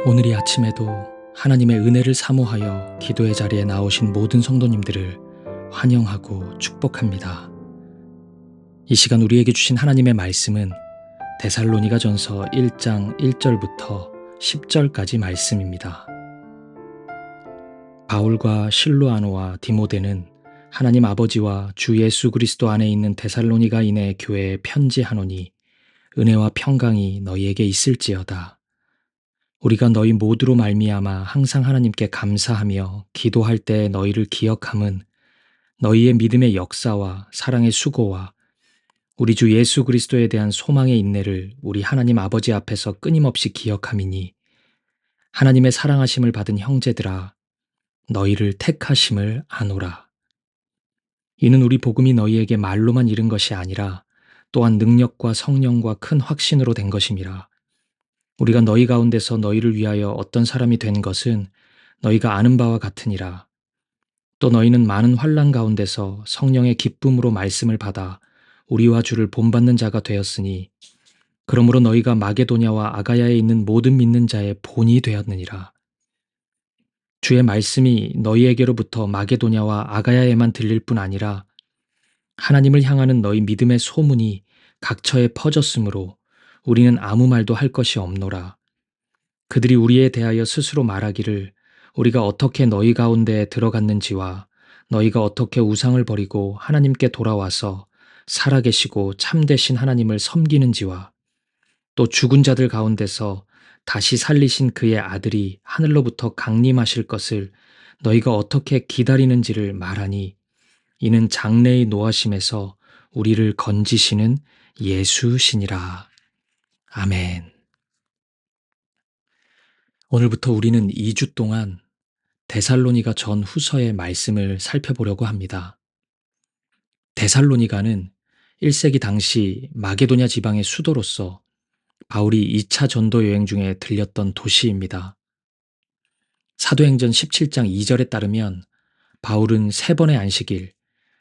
오늘 이 아침에도 하나님의 은혜를 사모하여 기도의 자리에 나오신 모든 성도님들을 환영하고 축복합니다. 이 시간 우리에게 주신 하나님의 말씀은 데살로니가전서 1장 1절부터 10절까지 말씀입니다. 바울과 실로아노와 디모데는 하나님 아버지와 주 예수 그리스도 안에 있는 데살로니가인의 교회에 편지하노니 은혜와 평강이 너희에게 있을지어다. 우리가 너희 모두로 말미암아 항상 하나님께 감사하며 기도할 때 너희를 기억함은 너희의 믿음의 역사와 사랑의 수고와 우리 주 예수 그리스도에 대한 소망의 인내를 우리 하나님 아버지 앞에서 끊임없이 기억함이니 하나님의 사랑하심을 받은 형제들아 너희를 택하심을 아노라. 이는 우리 복음이 너희에게 말로만 이른 것이 아니라 또한 능력과 성령과 큰 확신으로 된 것임이라. 우리가 너희 가운데서 너희를 위하여 어떤 사람이 된 것은 너희가 아는 바와 같으니라. 또 너희는 많은 환난 가운데서 성령의 기쁨으로 말씀을 받아 우리와 주를 본받는 자가 되었으니 그러므로 너희가 마게도냐와 아가야에 있는 모든 믿는 자의 본이 되었느니라. 주의 말씀이 너희에게로부터 마게도냐와 아가야에만 들릴 뿐 아니라 하나님을 향하는 너희 믿음의 소문이 각처에 퍼졌으므로 우리는 아무 말도 할 것이 없노라. 그들이 우리에 대하여 스스로 말하기를 우리가 어떻게 너희 가운데에 들어갔는지와 너희가 어떻게 우상을 버리고 하나님께 돌아와서 살아계시고 참되신 하나님을 섬기는지와 또 죽은 자들 가운데서 다시 살리신 그의 아들이 하늘로부터 강림하실 것을 너희가 어떻게 기다리는지를 말하니 이는 장래의 노하심에서 우리를 건지시는 예수시니라. 아멘. 오늘부터 우리는 2주 동안 데살로니가 전 후서의 말씀을 살펴보려고 합니다. 데살로니가는 1세기 당시 마게도냐 지방의 수도로서 바울이 2차 전도 여행 중에 들렸던 도시입니다. 사도행전 17장 2절에 따르면 바울은 3번의 안식일,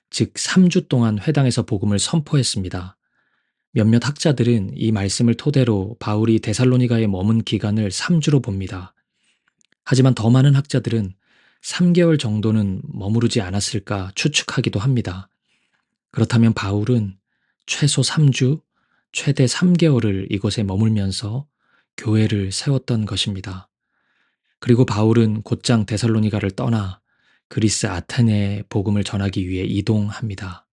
즉 3주 동안 회당에서 복음을 선포했습니다. 몇몇 학자들은 이 말씀을 토대로 바울이 데살로니가에 머문 기간을 3주로 봅니다. 하지만 더 많은 학자들은 3개월 정도는 머무르지 않았을까 추측하기도 합니다. 그렇다면 바울은 최소 3주, 최대 3개월을 이곳에 머물면서 교회를 세웠던 것입니다. 그리고 바울은 곧장 데살로니가를 떠나 그리스 아테네에 복음을 전하기 위해 이동합니다.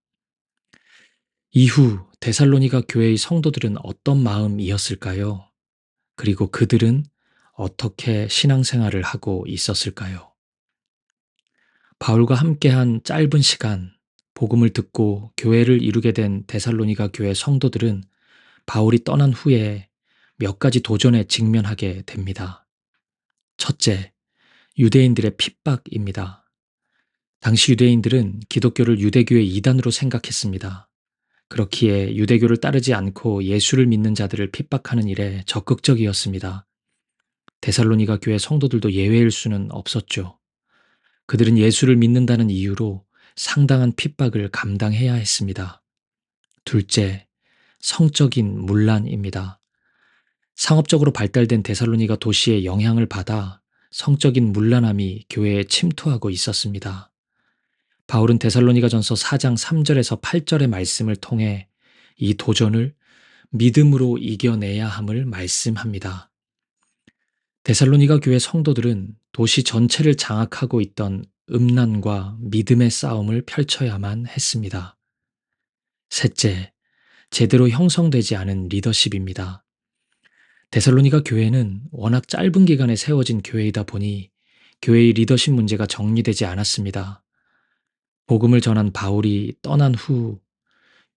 이후 데살로니가 교회의 성도들은 어떤 마음이었을까요? 그리고 그들은 어떻게 신앙생활을 하고 있었을까요? 바울과 함께한 짧은 시간, 복음을 듣고 교회를 이루게 된 데살로니가 교회 성도들은 바울이 떠난 후에 몇 가지 도전에 직면하게 됩니다. 첫째, 유대인들의 핍박입니다. 당시 유대인들은 기독교를 유대교의 이단으로 생각했습니다. 그렇기에 유대교를 따르지 않고 예수를 믿는 자들을 핍박하는 일에 적극적이었습니다. 데살로니가 교회 성도들도 예외일 수는 없었죠. 그들은 예수를 믿는다는 이유로 상당한 핍박을 감당해야 했습니다. 둘째, 성적인 문란입니다. 상업적으로 발달된 데살로니가 도시의 영향을 받아 성적인 문란함이 교회에 침투하고 있었습니다. 바울은 데살로니가전서 4장 3절에서 8절의 말씀을 통해 이 도전을 믿음으로 이겨내야 함을 말씀합니다. 데살로니가 교회 성도들은 도시 전체를 장악하고 있던 음란과 믿음의 싸움을 펼쳐야만 했습니다. 셋째, 제대로 형성되지 않은 리더십입니다. 데살로니가 교회는 워낙 짧은 기간에 세워진 교회이다 보니 교회의 리더십 문제가 정리되지 않았습니다. 복음을 전한 바울이 떠난 후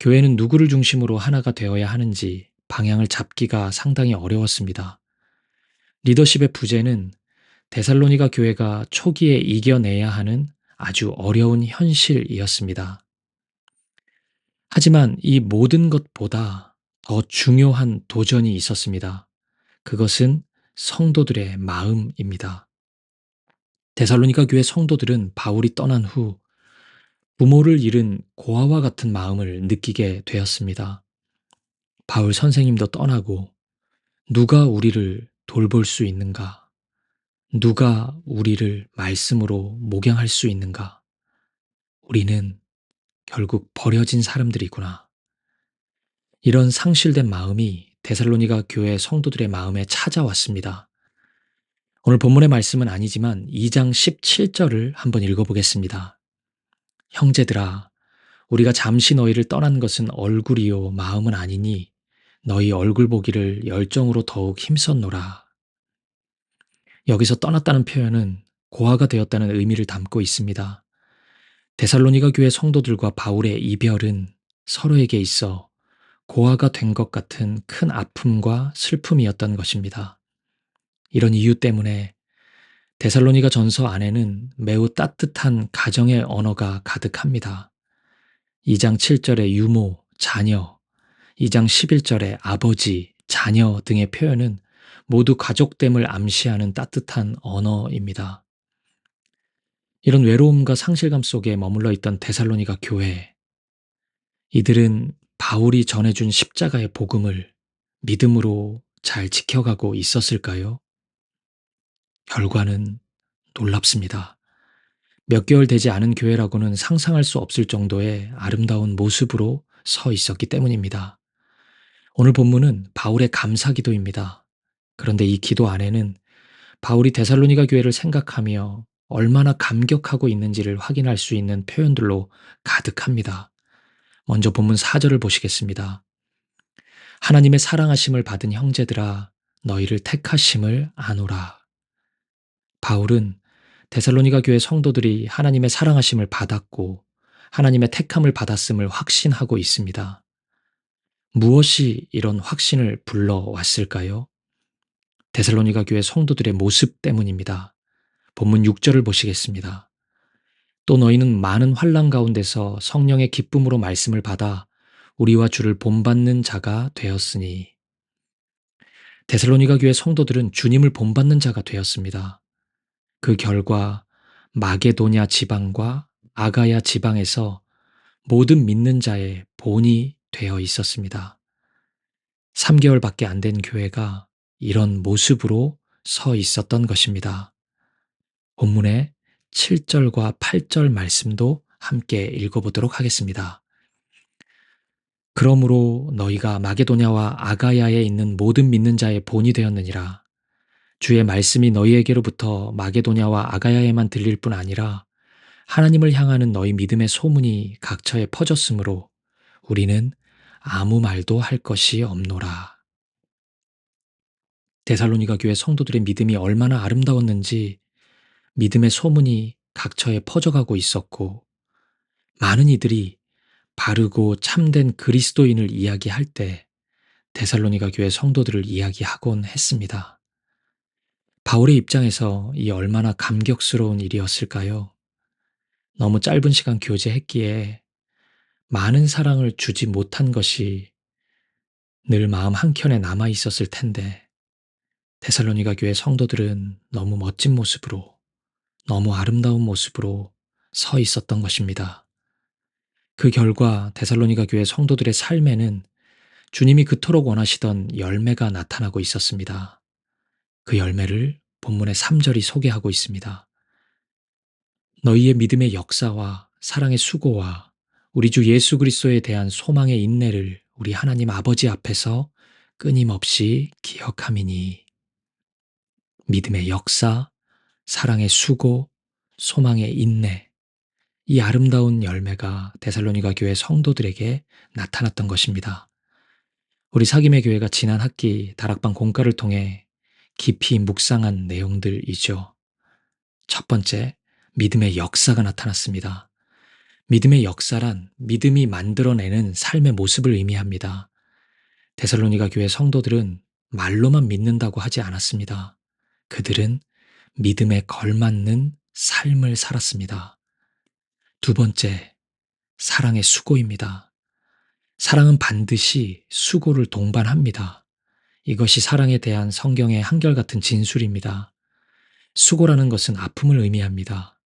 교회는 누구를 중심으로 하나가 되어야 하는지 방향을 잡기가 상당히 어려웠습니다. 리더십의 부재는 데살로니가 교회가 초기에 이겨내야 하는 아주 어려운 현실이었습니다. 하지만 이 모든 것보다 더 중요한 도전이 있었습니다. 그것은 성도들의 마음입니다. 데살로니가 교회 성도들은 바울이 떠난 후 부모를 잃은 고아와 같은 마음을 느끼게 되었습니다. 바울 선생님도 떠나고 누가 우리를 돌볼 수 있는가? 누가 우리를 말씀으로 목양할 수 있는가? 우리는 결국 버려진 사람들이구나. 이런 상실된 마음이 데살로니가 교회 성도들의 마음에 찾아왔습니다. 오늘 본문의 말씀은 아니지만 2장 17절을 한번 읽어보겠습니다. 형제들아, 우리가 잠시 너희를 떠난 것은 얼굴이요 마음은 아니니 너희 얼굴 보기를 열정으로 더욱 힘썼노라. 여기서 떠났다는 표현은 고아가 되었다는 의미를 담고 있습니다. 데살로니가 교회 성도들과 바울의 이별은 서로에게 있어 고아가 된 것 같은 큰 아픔과 슬픔이었던 것입니다. 이런 이유 때문에 데살로니가 전서 안에는 매우 따뜻한 가정의 언어가 가득합니다. 2장 7절의 유모, 자녀, 2장 11절의 아버지, 자녀 등의 표현은 모두 가족됨을 암시하는 따뜻한 언어입니다. 이런 외로움과 상실감 속에 머물러 있던 데살로니가 교회, 이들은 바울이 전해준 십자가의 복음을 믿음으로 잘 지켜가고 있었을까요? 결과는 놀랍습니다. 몇 개월 되지 않은 교회라고는 상상할 수 없을 정도의 아름다운 모습으로 서 있었기 때문입니다. 오늘 본문은 바울의 감사 기도입니다. 그런데 이 기도 안에는 바울이 데살로니가 교회를 생각하며 얼마나 감격하고 있는지를 확인할 수 있는 표현들로 가득합니다. 먼저 본문 4절을 보시겠습니다. 하나님의 사랑하심을 받은 형제들아 너희를 택하심을 아노라. 바울은 데살로니가 교회 성도들이 하나님의 사랑하심을 받았고 하나님의 택함을 받았음을 확신하고 있습니다. 무엇이 이런 확신을 불러왔을까요? 데살로니가 교회 성도들의 모습 때문입니다. 본문 6절을 보시겠습니다. 또 너희는 많은 환난 가운데서 성령의 기쁨으로 말씀을 받아 우리와 주를 본받는 자가 되었으니. 데살로니가 교회 성도들은 주님을 본받는 자가 되었습니다. 그 결과 마게도냐 지방과 아가야 지방에서 모든 믿는 자의 본이 되어 있었습니다. 3개월밖에 안 된 교회가 이런 모습으로 서 있었던 것입니다. 본문의 7절과 8절 말씀도 함께 읽어보도록 하겠습니다. 그러므로 너희가 마게도냐와 아가야에 있는 모든 믿는 자의 본이 되었느니라. 주의 말씀이 너희에게로부터 마게도냐와 아가야에만 들릴 뿐 아니라 하나님을 향하는 너희 믿음의 소문이 각처에 퍼졌으므로 우리는 아무 말도 할 것이 없노라. 데살로니가 교회 성도들의 믿음이 얼마나 아름다웠는지 믿음의 소문이 각처에 퍼져가고 있었고 많은 이들이 바르고 참된 그리스도인을 이야기할 때 데살로니가 교회 성도들을 이야기하곤 했습니다. 바울의 입장에서 이 얼마나 감격스러운 일이었을까요? 너무 짧은 시간 교제했기에 많은 사랑을 주지 못한 것이 늘 마음 한켠에 남아 있었을 텐데 데살로니가 교회 성도들은 너무 멋진 모습으로 너무 아름다운 모습으로 서 있었던 것입니다. 그 결과 데살로니가 교회 성도들의 삶에는 주님이 그토록 원하시던 열매가 나타나고 있었습니다. 그 열매를 본문의 3절이 소개하고 있습니다. 너희의 믿음의 역사와 사랑의 수고와 우리 주 예수 그리스도에 대한 소망의 인내를 우리 하나님 아버지 앞에서 끊임없이 기억함이니. 믿음의 역사, 사랑의 수고, 소망의 인내, 이 아름다운 열매가 데살로니가 교회 성도들에게 나타났던 것입니다. 우리 사김의 교회가 지난 학기 다락방 공과를 통해 깊이 묵상한 내용들이죠. 첫 번째, 믿음의 역사가 나타났습니다. 믿음의 역사란 믿음이 만들어내는 삶의 모습을 의미합니다. 데살로니가 교회 성도들은 말로만 믿는다고 하지 않았습니다. 그들은 믿음에 걸맞는 삶을 살았습니다. 두 번째, 사랑의 수고입니다. 사랑은 반드시 수고를 동반합니다. 이것이 사랑에 대한 성경의 한결같은 진술입니다. 수고라는 것은 아픔을 의미합니다.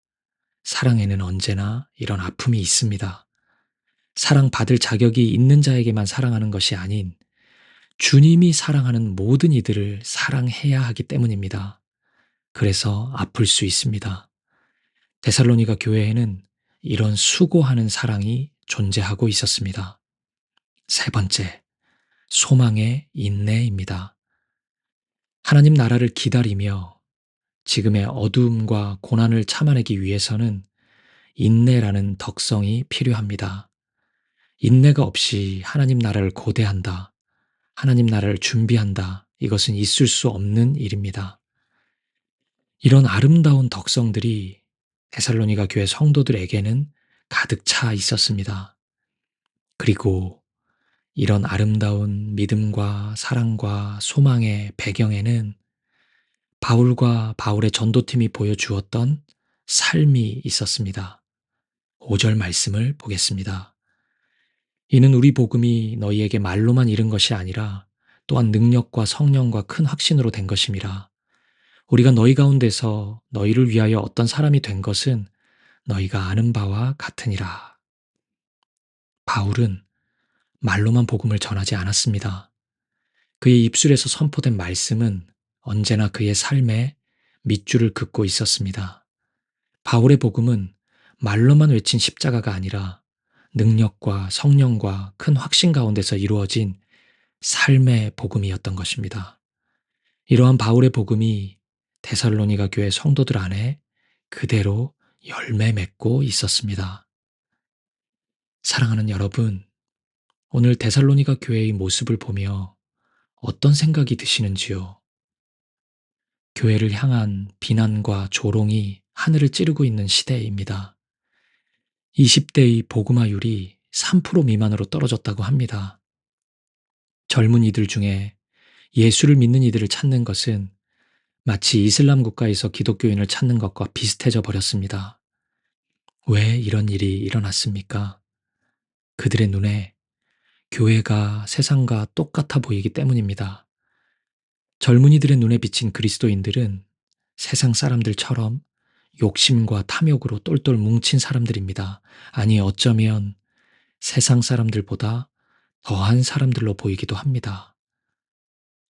사랑에는 언제나 이런 아픔이 있습니다. 사랑받을 자격이 있는 자에게만 사랑하는 것이 아닌 주님이 사랑하는 모든 이들을 사랑해야 하기 때문입니다. 그래서 아플 수 있습니다. 데살로니가 교회에는 이런 수고하는 사랑이 존재하고 있었습니다. 세 번째, 소망의 인내입니다. 하나님 나라를 기다리며 지금의 어두움과 고난을 참아내기 위해서는 인내라는 덕성이 필요합니다. 인내가 없이 하나님 나라를 고대한다, 하나님 나라를 준비한다, 이것은 있을 수 없는 일입니다. 이런 아름다운 덕성들이 데살로니가 교회 성도들에게는 가득 차 있었습니다. 그리고 이런 아름다운 믿음과 사랑과 소망의 배경에는 바울과 바울의 전도팀이 보여주었던 삶이 있었습니다. 5절 말씀을 보겠습니다. 이는 우리 복음이 너희에게 말로만 이른 것이 아니라 또한 능력과 성령과 큰 확신으로 된 것임이라. 우리가 너희 가운데서 너희를 위하여 어떤 사람이 된 것은 너희가 아는 바와 같으니라. 바울은 말로만 복음을 전하지 않았습니다. 그의 입술에서 선포된 말씀은 언제나 그의 삶에 밑줄을 긋고 있었습니다. 바울의 복음은 말로만 외친 십자가가 아니라 능력과 성령과 큰 확신 가운데서 이루어진 삶의 복음이었던 것입니다. 이러한 바울의 복음이 데살로니가 교회 성도들 안에 그대로 열매 맺고 있었습니다. 사랑하는 여러분, 오늘 데살로니가 교회의 모습을 보며 어떤 생각이 드시는지요? 교회를 향한 비난과 조롱이 하늘을 찌르고 있는 시대입니다. 20대의 복음화율이 3% 미만으로 떨어졌다고 합니다. 젊은이들 중에 예수를 믿는 이들을 찾는 것은 마치 이슬람 국가에서 기독교인을 찾는 것과 비슷해져 버렸습니다. 왜 이런 일이 일어났습니까? 그들의 눈에 교회가 세상과 똑같아 보이기 때문입니다. 젊은이들의 눈에 비친 그리스도인들은 세상 사람들처럼 욕심과 탐욕으로 똘똘 뭉친 사람들입니다. 아니, 어쩌면 세상 사람들보다 더한 사람들로 보이기도 합니다.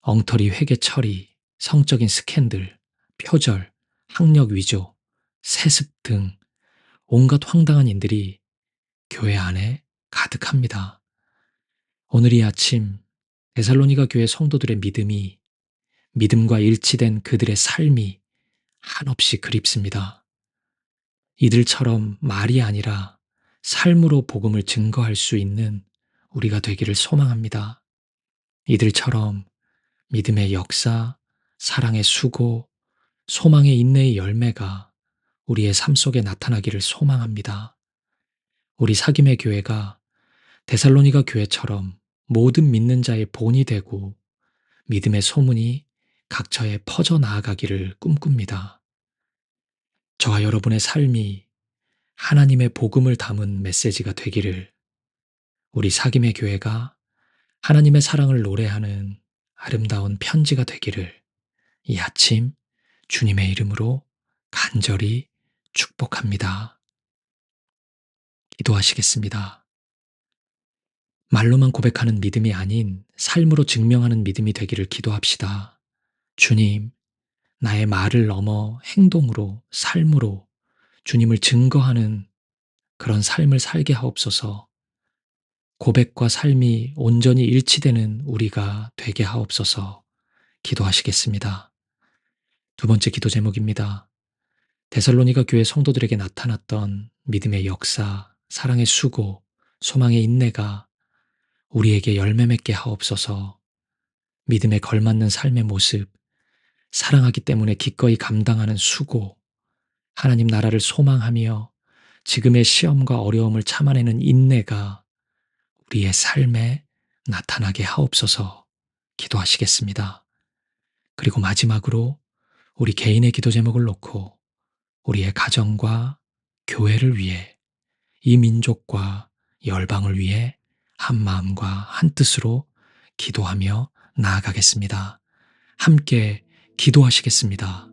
엉터리 회계 처리, 성적인 스캔들, 표절, 학력 위조, 세습 등 온갖 황당한 일들이 교회 안에 가득합니다. 오늘 이 아침 데살로니가 교회 성도들의 믿음과 일치된 그들의 삶이 한없이 그립습니다. 이들처럼 말이 아니라 삶으로 복음을 증거할 수 있는 우리가 되기를 소망합니다. 이들처럼 믿음의 역사, 사랑의 수고, 소망의 인내의 열매가 우리의 삶 속에 나타나기를 소망합니다. 우리 사김의 교회가 데살로니가 교회처럼 모든 믿는 자의 본이 되고 믿음의 소문이 각처에 퍼져 나아가기를 꿈꿉니다. 저와 여러분의 삶이 하나님의 복음을 담은 메시지가 되기를, 우리 사김의 교회가 하나님의 사랑을 노래하는 아름다운 편지가 되기를 이 아침 주님의 이름으로 간절히 축복합니다. 기도하시겠습니다. 말로만 고백하는 믿음이 아닌 삶으로 증명하는 믿음이 되기를 기도합시다. 주님, 나의 말을 넘어 행동으로, 삶으로 주님을 증거하는 그런 삶을 살게 하옵소서. 고백과 삶이 온전히 일치되는 우리가 되게 하옵소서. 기도하시겠습니다. 두 번째 기도 제목입니다. 데살로니가 교회 성도들에게 나타났던 믿음의 역사, 사랑의 수고, 소망의 인내가 우리에게 열매 맺게 하옵소서. 믿음에 걸맞는 삶의 모습, 사랑하기 때문에 기꺼이 감당하는 수고, 하나님 나라를 소망하며 지금의 시험과 어려움을 참아내는 인내가 우리의 삶에 나타나게 하옵소서. 기도하시겠습니다. 그리고 마지막으로 우리 개인의 기도 제목을 놓고 우리의 가정과 교회를 위해, 이 민족과 열방을 위해 한 마음과 한 뜻으로 기도하며 나아가겠습니다. 함께 기도하시겠습니다.